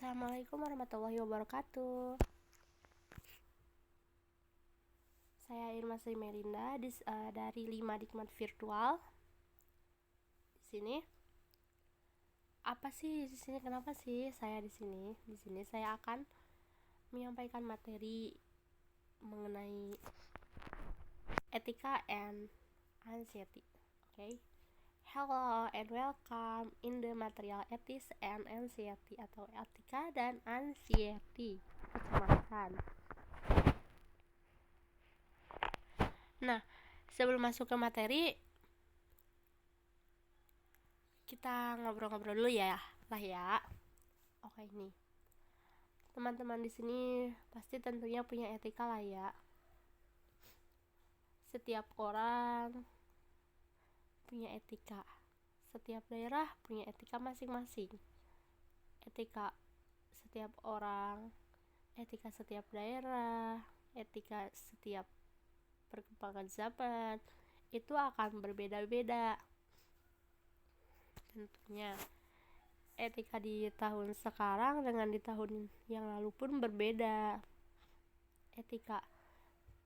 Assalamualaikum warahmatullahi wabarakatuh. Saya Irma Sri Melinda dari 5 Dikmat Virtual. Di sini apa sih di sini? Kenapa sih saya di sini? Di sini saya akan menyampaikan materi mengenai etika and anxiety. Okay? Hello and welcome in the material ethics and anxiety atau etika dan anxiety, kecemasan. Nah, sebelum masuk ke materi, kita ngobrol-ngobrol dulu ya lah ya. Oke nih, teman-teman di sini pasti tentunya punya etika lah ya. Setiap orang punya etika. Setiap daerah punya etika masing-masing. Etika setiap orang, etika setiap daerah, etika setiap perkembangan zaman itu akan berbeda-beda. Tentunya etika di tahun sekarang dengan di tahun yang lalu pun berbeda. Etika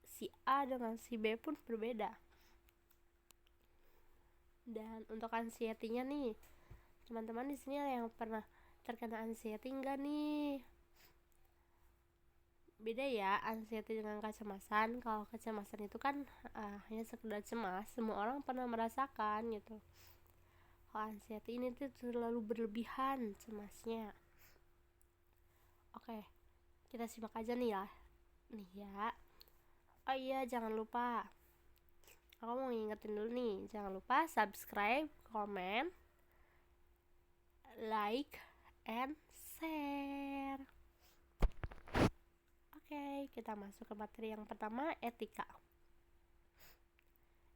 si A dengan si B pun berbeda. Dan untuk anxiety-nya nih, teman-teman di sini ada yang pernah terkena anxiety enggak nih? Beda ya anxiety dengan kecemasan. Kalau kecemasan itu kan hanya sekedar cemas, semua orang pernah merasakan gitu. Kalau anxiety ini tuh terlalu berlebihan cemasnya. Oke, kita simak aja nih ya. Oh iya, jangan lupa, aku mau ngingetin dulu nih, jangan lupa subscribe, comment, like, and share. Oke, kita masuk ke materi yang pertama, etika.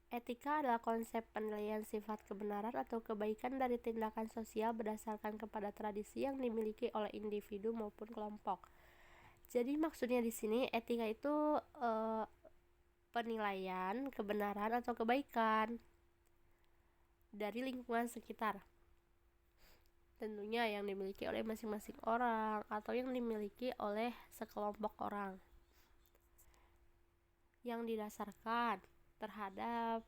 Etika adalah konsep penilaian sifat kebenaran atau kebaikan dari tindakan sosial berdasarkan kepada tradisi yang dimiliki oleh individu maupun kelompok. Jadi maksudnya di sini etika itu penilaian kebenaran atau kebaikan dari lingkungan sekitar. Tentunya yang dimiliki oleh masing-masing orang atau yang dimiliki oleh sekelompok orang. Yang didasarkan terhadap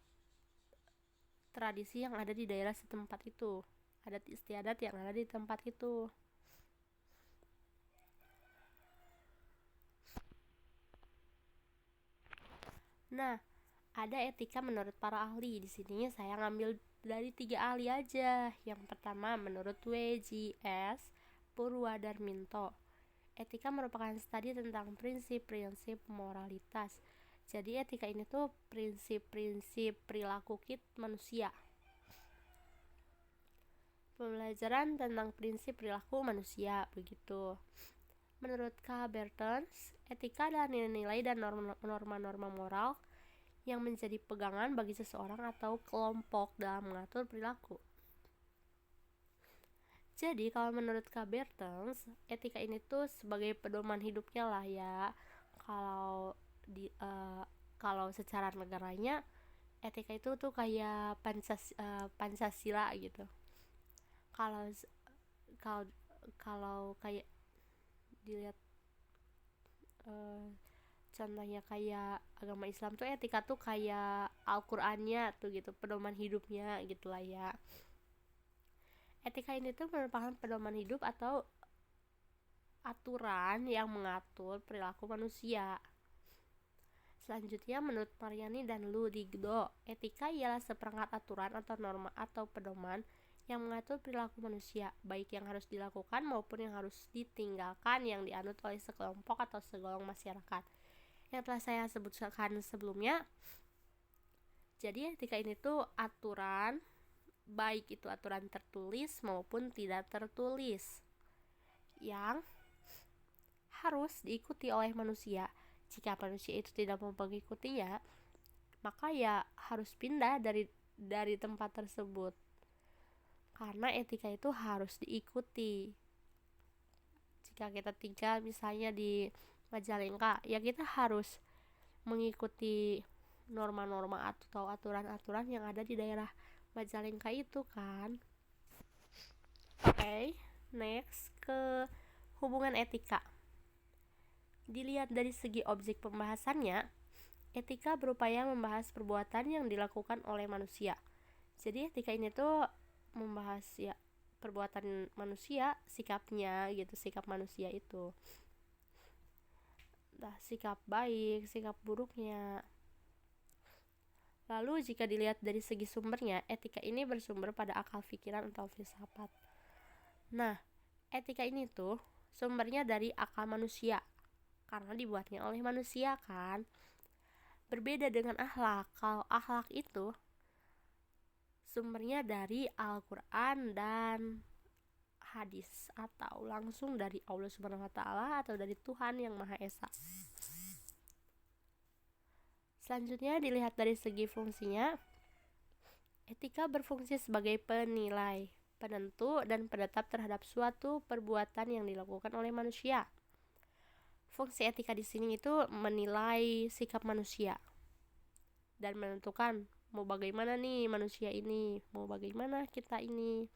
tradisi yang ada di daerah setempat itu, adat istiadat yang ada di tempat itu. Nah, ada etika menurut para ahli. Di sini saya ngambil dari 3 ahli aja. Yang pertama menurut W.J.S. Purwadarminto. Etika merupakan studi tentang prinsip-prinsip moralitas. Jadi etika ini tuh prinsip-prinsip perilaku manusia. Pembelajaran tentang prinsip perilaku manusia begitu. Menurut K. Bertens, etika adalah nilai-nilai dan norma-norma moral yang menjadi pegangan bagi seseorang atau kelompok dalam mengatur perilaku. Jadi kalau menurut K. Bertens, etika ini tuh sebagai pedoman hidupnya lah ya. Kalau secara negaranya, etika itu tuh kayak Pancasila gitu. Kalau kayak dilihat contohnya kayak agama Islam tuh etika tuh kayak Al-Qur'annya tuh gitu, pedoman hidupnya gitulah ya. Etika ini tuh merupakan pedoman hidup atau aturan yang mengatur perilaku manusia. Selanjutnya menurut Mariani dan Ludigdo, etika ialah seperangkat aturan atau norma atau pedoman yang mengatur perilaku manusia, baik yang harus dilakukan maupun yang harus ditinggalkan yang dianut oleh sekelompok atau segolong masyarakat. Yang telah saya sebutkan sebelumnya. Jadi etika ini tuh aturan, baik itu aturan tertulis maupun tidak tertulis, yang harus diikuti oleh manusia. Jika manusia itu tidak mau mengikutinya, maka ya harus pindah dari tempat tersebut. Karena etika itu harus diikuti. Jika kita tinggal misalnya di Majalengka, ya kita harus mengikuti norma-norma atau aturan-aturan yang ada di daerah Majalengka itu kan. Oke, next ke Hubungan etika. Dilihat dari segi objek pembahasannya, etika berupaya membahas perbuatan yang dilakukan oleh manusia. Jadi etika ini tuh membahas ya perbuatan manusia, sikapnya gitu, sikap manusia itu. Entah sikap baik, sikap buruknya. Lalu jika dilihat dari segi sumbernya, etika ini bersumber pada akal pikiran atau filsafat. Nah, etika ini tuh sumbernya dari akal manusia, karena dibuatnya oleh manusia kan. Berbeda dengan akhlak. Kalau akhlak itu sumbernya dari Al-Quran dan hadis, atau langsung dari Allah Subhanahu wa Ta'ala atau dari Tuhan yang Maha Esa. Selanjutnya dilihat dari segi fungsinya, etika berfungsi sebagai penilai, penentu, dan penetap terhadap suatu perbuatan yang dilakukan oleh manusia. Fungsi etika di sini itu menilai sikap manusia dan menentukan mau bagaimana nih manusia ini, mau bagaimana kita ini,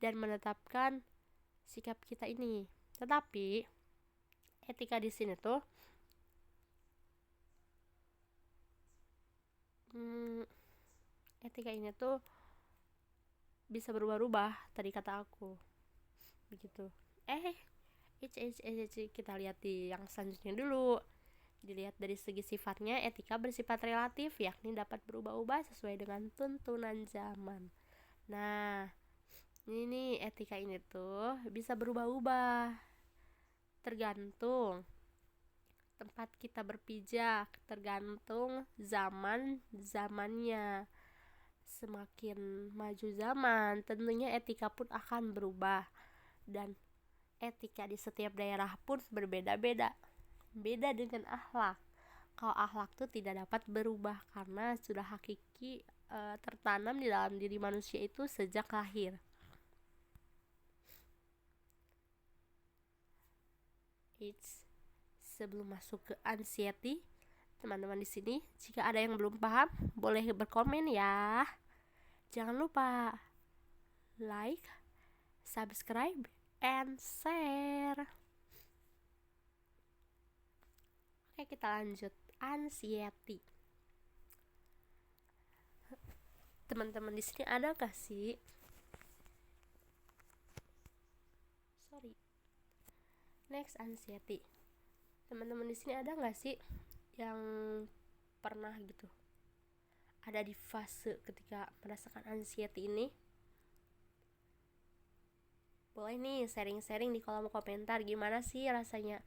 dan menetapkan sikap kita ini. Tetapi etika di sini tuh etika ini tuh bisa berubah-ubah, tadi kata aku begitu. Kita lihat di yang selanjutnya dulu. Dilihat dari segi sifatnya, etika bersifat relatif, yakni dapat berubah-ubah sesuai dengan tuntunan zaman. Nah, ini etika ini tuh bisa berubah-ubah tergantung tempat kita berpijak, tergantung zamannya. Semakin maju zaman, tentunya etika pun akan berubah, dan etika di setiap daerah pun berbeda-beda. Beda dengan akhlak. Kalau akhlak tuh tidak dapat berubah karena sudah hakiki tertanam di dalam diri manusia itu sejak lahir. Sebelum masuk ke anxiety, teman-teman di sini, jika ada yang belum paham, boleh berkomen ya. Jangan lupa like, subscribe, and share. Oke, kita lanjut. Anxiety. Teman-teman di sini ada gak sih? Next, anxiety. Teman-teman di sini ada gak sih yang pernah gitu ada di fase ketika merasakan anxiety ini? Boleh nih sharing-sharing di kolom komentar gimana sih rasanya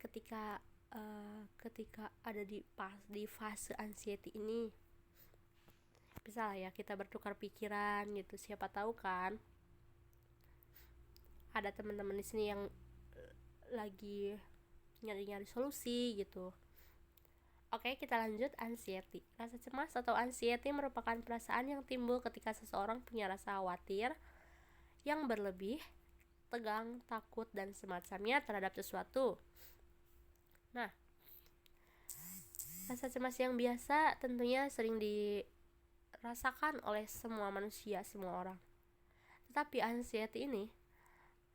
ketika ada di fase anxiety ini. Bisa lah ya kita bertukar pikiran gitu, siapa tahu kan ada teman-teman di sini yang lagi nyari-nyari solusi gitu. Oke, kita lanjut. Anxiety. Rasa cemas atau anxiety merupakan perasaan yang timbul ketika seseorang punya rasa khawatir yang berlebih, tegang, takut, dan semacamnya terhadap sesuatu. Nah, rasa cemas yang biasa tentunya sering dirasakan oleh semua manusia, semua orang. Tetapi anxiety ini,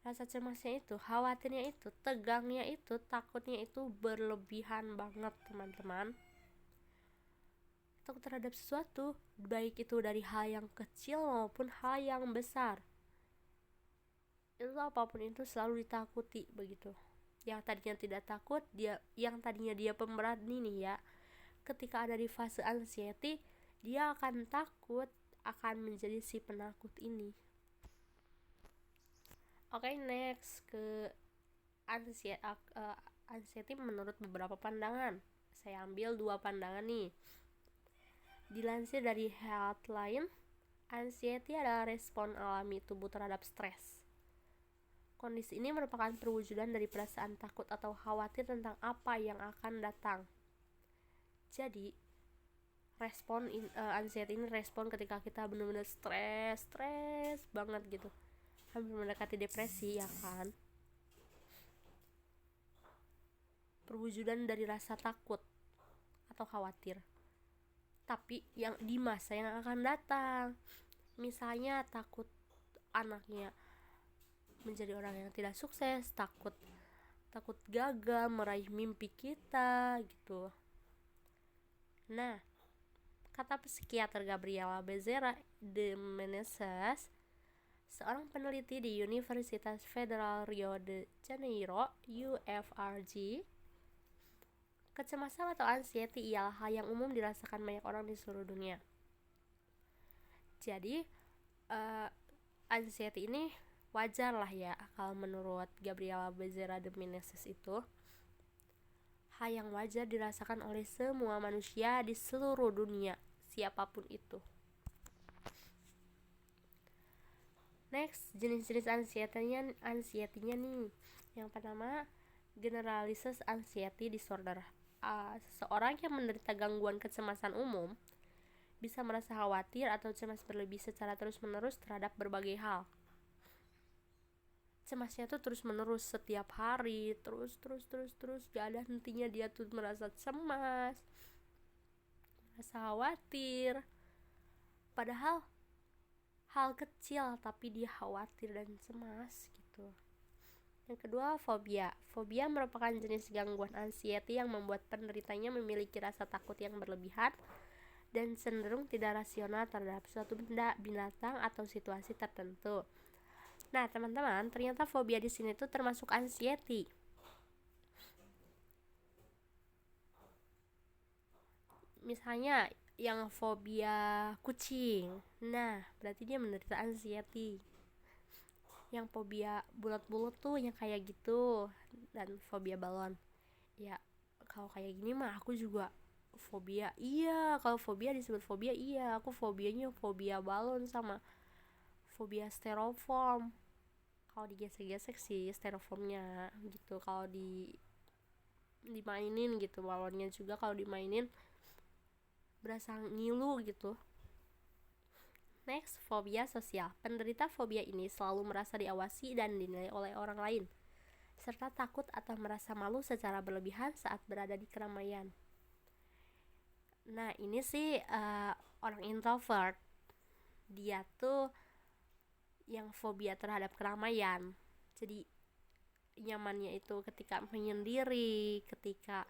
rasa cemasnya itu, khawatirnya itu, tegangnya itu, takutnya itu berlebihan banget, teman-teman. Takut terhadap sesuatu, baik itu dari hal yang kecil maupun hal yang besar. Itu apapun itu selalu ditakuti begitu. Yang tadinya tidak takut, yang tadinya dia pemberani nih ya, ketika ada di fase anxiety, dia akan takut, akan menjadi si penakut ini. Oke, next ke anxiety menurut beberapa pandangan. Saya ambil 2 pandangan nih. Dilansir dari Healthline, anxiety adalah respon alami tubuh terhadap stres. Kondisi ini merupakan perwujudan dari perasaan takut atau khawatir tentang apa yang akan datang. Jadi, respon anxiety ini respon ketika kita benar-benar stres banget gitu, hampir mendekati depresi ya kan. Perwujudan dari rasa takut atau khawatir, tapi yang di masa yang akan datang. Misalnya takut anaknya menjadi orang yang tidak sukses, takut gagal meraih mimpi kita gitu. Nah, kata psikiater Gabriela Bezerra de Menezes, seorang peneliti di Universitas Federal Rio de Janeiro (UFRJ), kecemasan atau anxiety ialah hal yang umum dirasakan banyak orang di seluruh dunia. Jadi anxiety ini wajar lah ya, kalau menurut Gabriela Bezerra de Menezes itu hal yang wajar dirasakan oleh semua manusia di seluruh dunia, siapapun itu. Next, jenis-jenis anxiety-nya nih. Yang pertama, generalized anxiety disorder. Seseorang yang menderita gangguan kecemasan umum bisa merasa khawatir atau cemas berlebih secara terus-menerus terhadap berbagai hal. Cemasnya tuh terus-menerus setiap hari, terus, gak ada hentinya dia tuh merasa cemas, merasa khawatir. Padahal hal kecil tapi dia khawatir dan cemas gitu. Yang kedua, fobia. Fobia merupakan jenis gangguan anxiety yang membuat penderitanya memiliki rasa takut yang berlebihan dan cenderung tidak rasional terhadap suatu benda, binatang, atau situasi tertentu. Nah, teman-teman, ternyata fobia di sini tuh termasuk anxiety. Misalnya yang fobia kucing, nah berarti dia menderita anxiety. Yang fobia bulat-bulat tuh yang kayak gitu, dan fobia balon. Ya, kalau kayak gini mah aku juga fobia. Iya, kalau fobia disebut fobia, iya, aku fobianya fobia balon sama fobia styrofoam. Kalau digesek-gesek sih styrofoamnya gitu, kalau dimainin gitu, balonnya juga kalau dimainin berasa ngilu gitu. Next, fobia sosial. Penderita fobia ini selalu merasa diawasi dan dinilai oleh orang lain, serta takut atau merasa malu secara berlebihan saat berada di keramaian. Nah, ini sih orang introvert. Dia tuh yang fobia terhadap keramaian. Jadi nyamannya itu ketika menyendiri, ketika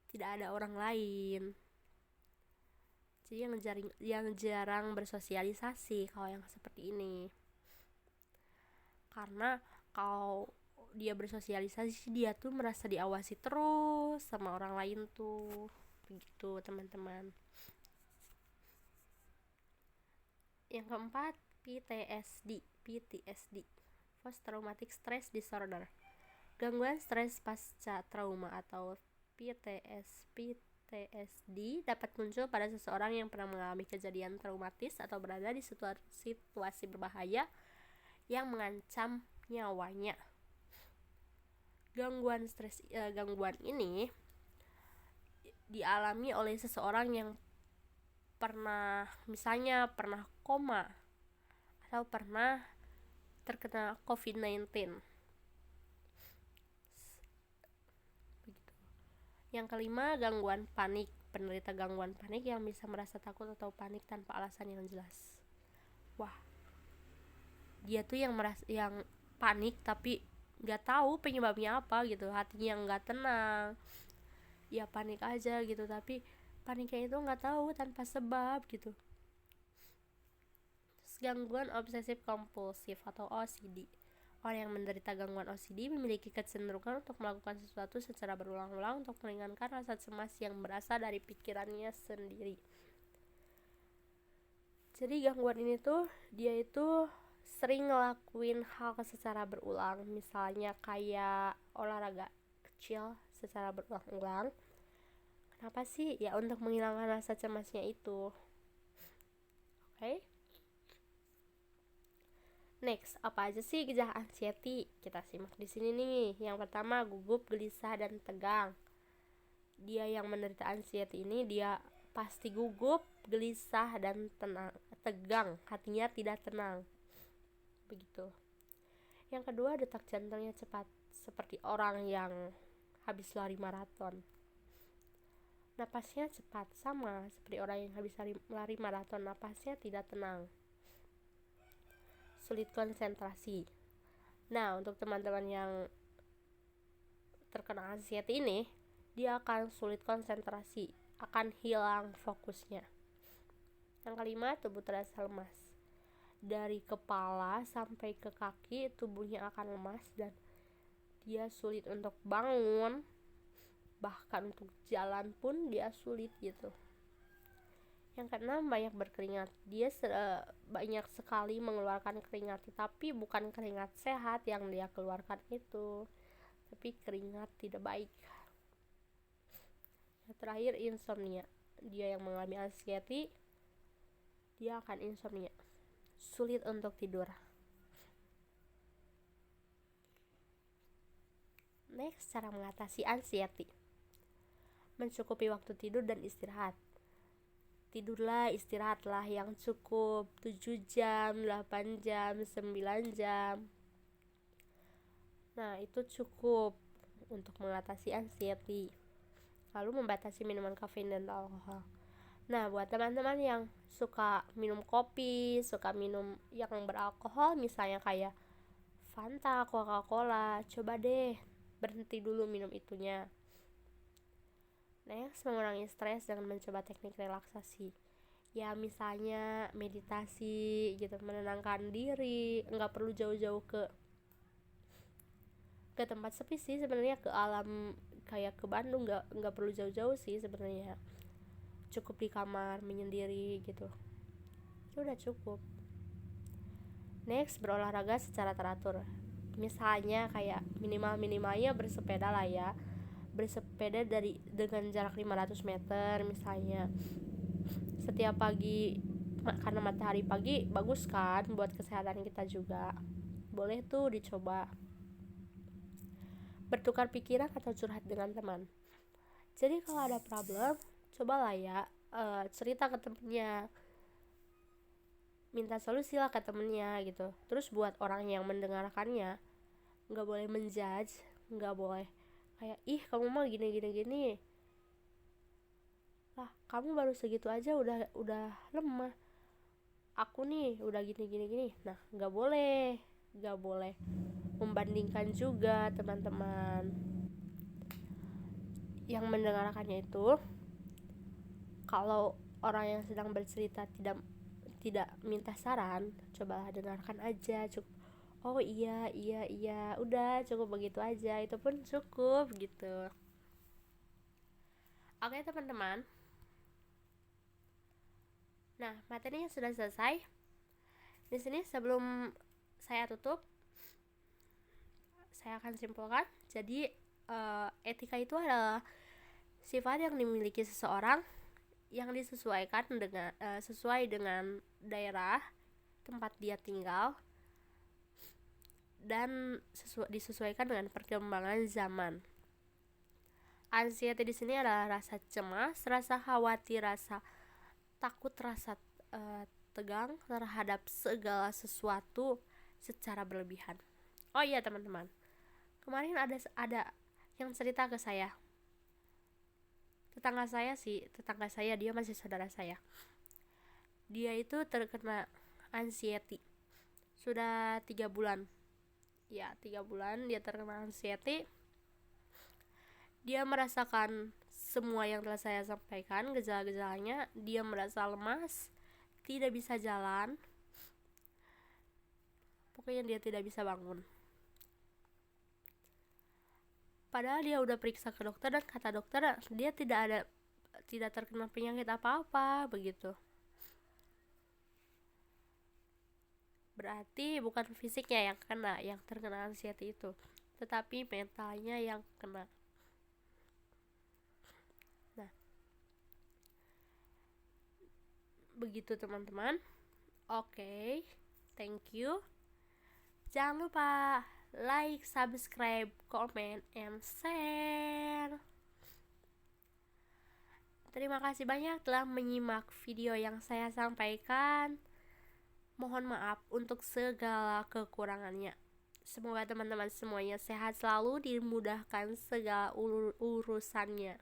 tidak ada orang lain. Jadi yang jarang bersosialisasi kalau yang seperti ini. Karena kalau dia bersosialisasi, dia tuh merasa diawasi terus sama orang lain tuh. Begitu, teman-teman. Yang keempat, PTSD, Post Traumatic Stress Disorder. Gangguan stres pasca trauma atau PTSD dapat muncul pada seseorang yang pernah mengalami kejadian traumatis atau berada di situasi berbahaya yang mengancam nyawanya. Gangguan ini dialami oleh seseorang yang misalnya pernah koma atau pernah terkena COVID-19. Begitu. Yang kelima, gangguan panik. Penderita gangguan panik yang bisa merasa takut atau panik tanpa alasan yang jelas. Wah, dia tuh yang panik tapi nggak tahu penyebabnya apa gitu, hatinya nggak tenang, ya panik aja gitu, tapi paniknya itu nggak tahu tanpa sebab gitu. Gangguan obsesif kompulsif atau OCD. Orang yang menderita gangguan OCD memiliki kecenderungan untuk melakukan sesuatu secara berulang-ulang untuk meringankan rasa cemas yang berasal dari pikirannya sendiri. Jadi gangguan ini tuh dia itu sering ngelakuin hal secara berulang, misalnya kayak olahraga kecil secara berulang-ulang. Kenapa sih? Ya untuk menghilangkan rasa cemasnya itu. Oke. Next, apa aja sih gejala anxiety? Kita simak di sini nih. Yang pertama, gugup, gelisah, dan tegang. Dia yang menderita anxiety ini dia pasti gugup, gelisah, dan tegang. Hatinya tidak tenang. Begitu. Yang kedua, detak jantungnya cepat, seperti orang yang habis lari maraton. Napasnya cepat, sama seperti orang yang habis lari maraton. Napasnya tidak tenang. sulit konsentrasi. Nah, untuk teman-teman yang terkena anxiety ini, dia akan sulit konsentrasi, akan hilang fokusnya. Yang kelima, tubuh terasa lemas. Dari kepala sampai ke kaki, tubuhnya akan lemas dan dia sulit untuk bangun, bahkan untuk jalan pun dia sulit gitu. Yang keenam, banyak berkeringat. Dia banyak sekali mengeluarkan keringat, tapi bukan keringat sehat yang dia keluarkan itu, tapi keringat tidak baik. Yang terakhir, insomnia. Dia yang mengalami anxiety, dia akan insomnia, sulit untuk tidur. Next, cara mengatasi anxiety. Mencukupi waktu tidur dan istirahat. Tidurlah, istirahatlah yang cukup, 7 jam, 8 jam, 9 jam. Nah, itu cukup untuk mengatasi anxiety. Lalu membatasi minuman kafein dan alkohol. Nah, buat teman-teman yang suka minum kopi, suka minum yang beralkohol, misalnya kayak Fanta, Coca-Cola, coba deh berhenti dulu minum itunya. Next, mengurangi stres dengan mencoba teknik relaksasi. Ya, misalnya meditasi gitu, menenangkan diri, nggak perlu jauh-jauh ke tempat sepi sih sebenarnya, ke alam kayak ke Bandung, nggak perlu jauh-jauh sih sebenarnya. Cukup di kamar menyendiri gitu, itu udah cukup. Next, berolahraga secara teratur. Misalnya kayak minimalnya bersepeda lah ya, bersepeda dengan jarak 500 meter misalnya setiap pagi, karena matahari pagi bagus kan buat kesehatan kita juga. Boleh tuh dicoba. Bertukar pikiran atau curhat dengan teman. Jadi kalau ada problem, cobalah ya cerita ke temennya, minta solusi lah ke temennya gitu. Terus buat orang yang mendengarkannya, nggak boleh menjudge, nggak boleh kayak ih kamu mah gini lah, kamu baru segitu aja udah lemah, aku nih udah gini. Nah, nggak boleh membandingkan juga teman-teman. Yang mendengarkannya itu, kalau orang yang sedang bercerita tidak minta saran, cobalah dengarkan aja, cukup oh iya, udah cukup begitu aja, itu pun cukup gitu. Oke teman-teman, nah materinya sudah selesai. Di sini sebelum saya tutup, saya akan simpulkan. Jadi etika itu adalah sifat yang dimiliki seseorang yang disesuaikan dengan sesuai dengan daerah tempat dia tinggal dan disesuaikan dengan perkembangan zaman. Anxiety di sini adalah rasa cemas, rasa khawatir, rasa takut, rasa tegang terhadap segala sesuatu secara berlebihan. Oh iya teman-teman, kemarin ada yang cerita ke saya, tetangga saya, dia masih saudara saya. Dia itu terkena anxiety sudah 3 bulan. Ya, 3 bulan dia terkena anxiety. Dia merasakan semua yang telah saya sampaikan, gejala-gejalanya. Dia merasa lemas, tidak bisa jalan, pokoknya dia tidak bisa bangun. Padahal dia udah periksa ke dokter dan kata dokter dia tidak terkena penyakit apa-apa begitu. Berarti bukan fisiknya yang terkena anxiety itu, tetapi mentalnya yang kena. Nah, begitu teman-teman. Oke, thank you. Jangan lupa like, subscribe, comment, and share. Terima kasih banyak telah menyimak video yang saya sampaikan. Mohon maaf untuk segala kekurangannya. Semoga teman-teman semuanya sehat selalu, dimudahkan segala urusannya.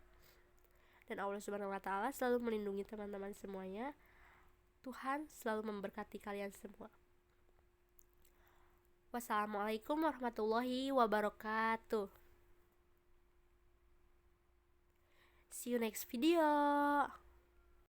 Dan Allah Subhanahu wa Ta'ala selalu melindungi teman-teman semuanya. Tuhan selalu memberkati kalian semua. Wassalamualaikum warahmatullahi wabarakatuh. See you next video.